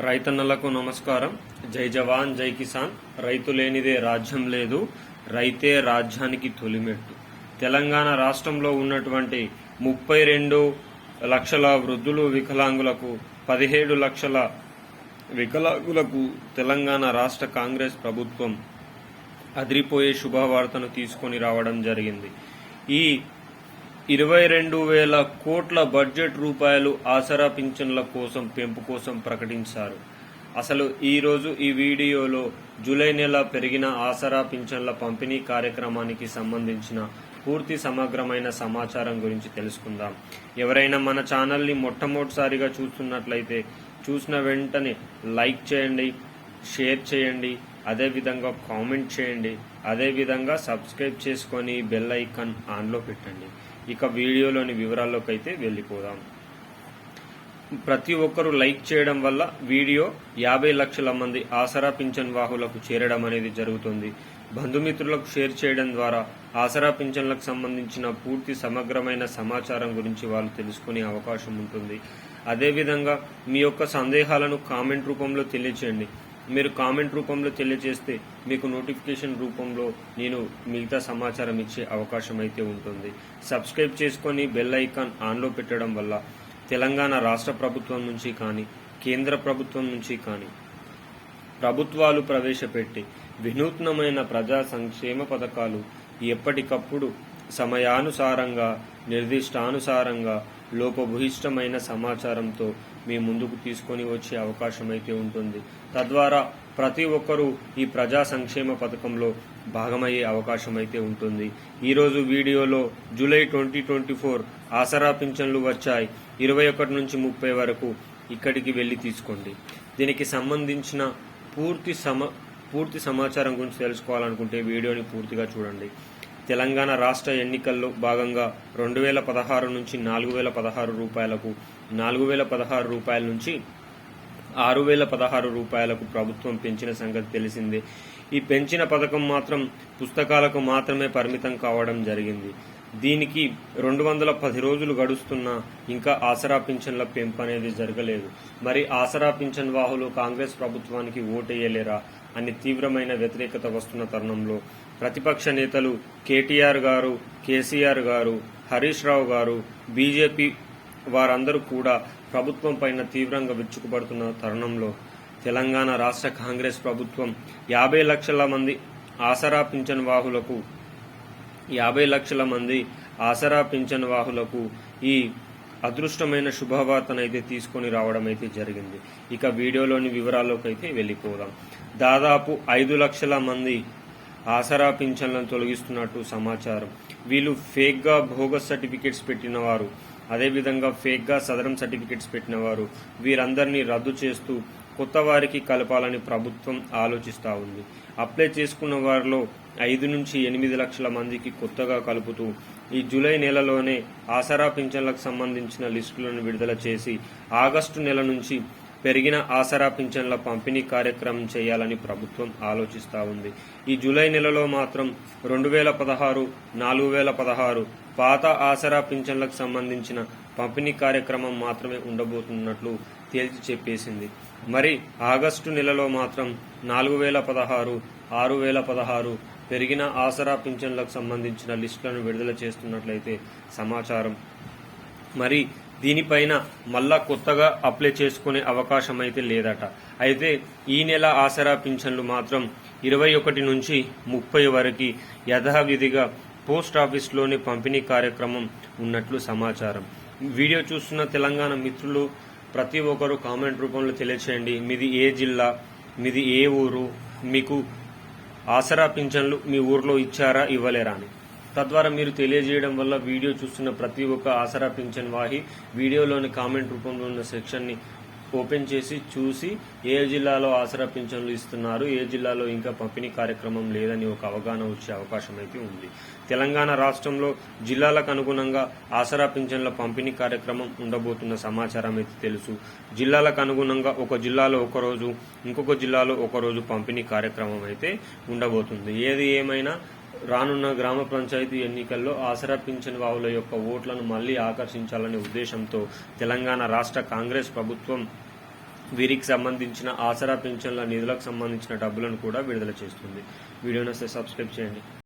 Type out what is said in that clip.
రైతన్నలకు నమస్కారం. జై జవాన్ జై కిసాన్. రైతు లేనిదే రాజ్యం లేదు, రైతే రాజ్యానికి తొలిమెట్టు. తెలంగాణ రాష్ట్రంలో ఉన్నటువంటి 32 లక్షల వృద్ధులు వికలాంగులకు 17 లక్షల వికలాంగులకు తెలంగాణ రాష్ట్ర కాంగ్రెస్ ప్రభుత్వం అదిరిపోయే శుభవార్తను తీసుకొని రావడం జరిగింది. ఈ 22,000 కోట్ల బడ్జెట్ రూపాయలు ఆసరా పింఛన్ల కోసం పెంపు కోసం ప్రకటించారు. అసలు ఈరోజు ఈ వీడియోలో జూలై నెల పెరిగిన ఆసరా పింఛన్ల పంపిణీ కార్యక్రమానికి సంబంధించిన పూర్తి సమగ్రమైన సమాచారం గురించి తెలుసుకుందాం. ఎవరైనా మన ఛానల్ని మొట్టమొదటిసారిగా చూస్తున్నట్లయితే చూసిన వెంటనే లైక్ చేయండి, షేర్ చేయండి, అదేవిధంగా కామెంట్ చేయండి, అదేవిధంగా సబ్స్క్రైబ్ చేసుకొని బెల్ ఐకాన్ ఆన్లో పెట్టండి. ఇక వీడియోలోని వివరాల్లోకి అయితే వెళ్ళిపోదాం. ప్రతి ఒక్కరూ లైక్ చేయడం వల్ల వీడియో 50 లక్షల మంది ఆసరా పింఛన్ వాహులకు చేరడం అనేది జరుగుతుంది. బంధుమిత్రులకు షేర్ చేయడం ద్వారా ఆసరా పింఛన్లకు సంబంధించిన పూర్తి సమగ్రమైన సమాచారం గురించి వాళ్ళు తెలుసుకునే అవకాశం ఉంటుంది. అదేవిధంగా మీ యొక్క సందేహాలను కామెంట్ రూపంలో తెలియచేయండి. మీరు కామెంట్ రూపంలో తెలియజేస్తే మీకు నోటిఫికేషన్ రూపంలో నేను మిగతా సమాచారం ఇచ్చే అవకాశం అయితే ఉంటుంది. సబ్స్క్రైబ్ చేసుకొని బెల్ ఐకాన్ ఆన్లో పెట్టడం వల్ల తెలంగాణ రాష్ట్ర ప్రభుత్వం నుంచి కానీ కేంద్ర ప్రభుత్వం నుంచి కానీ ప్రభుత్వాలు ప్రవేశపెట్టి వినూత్నమైన ప్రజా సంక్షేమ పథకాలు ఎప్పటికప్పుడు సమయానుసారంగా నిర్దిష్టానుసారంగా లోపభూయిష్టమైన సమాచారంతో మీ ముందుకు తీసుకొని వచ్చే అవకాశం అయితే ఉంటుంది. తద్వారా ప్రతి ఒక్కరూ ఈ ప్రజా సంక్షేమ పథకంలో భాగమయ్యే అవకాశం అయితే ఉంటుంది. ఈరోజు వీడియోలో జూలై 2024 ఆసరా పింఛన్లు వచ్చాయి. 21 నుంచి 30 వరకు ఇక్కడికి వెళ్లి తీసుకోండి. దీనికి సంబంధించిన పూర్తి సమాచారం గురించి తెలుసుకోవాలనుకుంటే వీడియోని పూర్తిగా చూడండి. తెలంగాణ రాష్ట్ర ఎన్నికల్లో భాగంగా 2016 నుంచి 4,016 రూపాయలకు, 4,016 రూపాయల నుంచి 6,016 రూపాయలకు ప్రభుత్వం పెంచిన సంగతి తెలిసిందే. ఈ పెంచిన పథకం మాత్రం పుస్తకాలకు మాత్రమే పరిమితం కావడం జరిగింది. దీనికి 210 రోజులు గడుస్తున్నా ఇంకా ఆసరా పింఛన్ల పెంపు అనేది జరగలేదు. మరి ఆసరా పింఛన్ వాహులు కాంగ్రెస్ ప్రభుత్వానికి ఓటేయలేరా అని తీవ్రమైన వ్యతిరేకత వస్తున్న తరుణంలో ప్రతిపక్ష నేతలు కేటీఆర్ గారు, కేసీఆర్ గారు, హరీష్ రావు గారు, బీజేపీ వారందరూ కూడా ప్రభుత్వం పైన తీవ్రంగా విరుచుకుపడుతున్న తరుణంలో తెలంగాణ రాష్ట్ర కాంగ్రెస్ ప్రభుత్వం 50 లక్షల మంది ఆసరా పింఛన్ వాహులకు 50 లక్షల మంది ఆసరా పింఛన్ వాహులకు ఈ అదృష్టమైన శుభవార్తనైతే తీసుకొని రావడం అయితే జరిగింది. ఇక వీడియోలోని వివరాల్లోకి అయితే వెళ్ళిపోదాం. దాదాపు 5 లక్షల మంది ఆసరా పింఛన్లను తొలగిస్తున్నట్టు సమాచారం. వీళ్ళు ఫేక్గా బోగస్ సర్టిఫికెట్స్ పెట్టినవారు, అదేవిధంగా ఫేక్గా సదరం సర్టిఫికెట్స్ పెట్టినవారు, వీరందరినీ రద్దు చేస్తూ కొత్త వారికి కలపాలని ప్రభుత్వం ఆలోచిస్తూ ఉంది. అప్లై చేసుకున్న వారిలో 5 నుంచి 8 లక్షల మందికి కొత్తగా కలుపుతూ ఈ జూలై నెలలోనే ఆసరా పింఛన్లకు సంబంధించిన లిస్టులను విడుదల చేసి ఆగస్టు నెల నుంచి పెరిగిన ఆసరా పింఛన్ల పంపిణీ కార్యక్రమం చేయాలని ప్రభుత్వం ఆలోచిస్తూ ఉంది. ఈ జూలై నెలలో మాత్రం 2016, 4,016 పాత ఆసరా పింఛన్లకు సంబంధించిన పంపిణీ కార్యక్రమం మాత్రమే ఉండబోతున్నట్లు తేల్చి చెప్పేసింది. మరి ఆగస్టు నెలలో మాత్రం 4,016, 6,016 పెరిగిన ఆసరా పింఛన్లకు సంబంధించిన లిస్టులను విడుదల చేస్తున్నట్లయితే సమాచారం. మరి దీనిపైన మళ్ళా కొత్తగా అప్లై చేసుకునే అవకాశం అయితే లేదట. అయితే ఈ నెల ఆసరా పింఛన్లు మాత్రం 21 నుంచి 30 వరకు యథావిధిగా పోస్ట్ ఆఫీస్లోని పంపిణీ కార్యక్రమం ఉన్నట్లు సమాచారం. వీడియో చూస్తున్న తెలంగాణ మిత్రులు ప్రతి ఒక్కరూ కామెంట్ రూపంలో తెలియచేయండి. మీది ఏ జిల్లా, మీది ఏ ఊరు, మీకు ఆసరా పింఛన్లు మీ ఊర్లో ఇచ్చారా ఇవ్వలేరా అని. తద్వారా మీరు తెలియజేయడం వల్ల వీడియో చూస్తున్న ప్రతి ఒక్క ఆసరా పింఛన్ వాహి వీడియోలోని కామెంట్ రూపంలో ఉన్న సెక్షన్ని ఓపెన్ చేసి చూసి ఏ జిల్లాలో ఆసరా పింఛన్లు ఇస్తున్నారు, ఏ జిల్లాలో ఇంకా పంపిణీ కార్యక్రమం లేదని ఒక అవగాహన వచ్చే అవకాశం అయితే ఉంది. తెలంగాణ రాష్ట్రంలో జిల్లాలకు అనుగుణంగా ఆసరా పింఛన్ల పంపిణీ కార్యక్రమం ఉండబోతున్న సమాచారం అయితే తెలుసు. జిల్లాలకు అనుగుణంగా ఒక జిల్లాలో ఒకరోజు, ఇంకొక జిల్లాలో ఒకరోజు పంపిణీ కార్యక్రమం అయితే ఉండబోతుంది. ఏది ఏమైనా రానున్న గ్రామ పంచాయతీ ఎన్నికల్లో ఆసరా పింఛన్ వాహుల యొక్క ఓట్లను మళ్లీ ఆకర్షించాలనే ఉద్దేశంతో తెలంగాణ రాష్ట్ర కాంగ్రెస్ ప్రభుత్వం వీరికి సంబంధించిన ఆసరా పింఛన్ల నిధులకు సంబంధించిన డబ్బులను కూడా విడుదల చేస్తుంది. వీడియోని వస్తే సబ్స్క్రైబ్ చేయండి.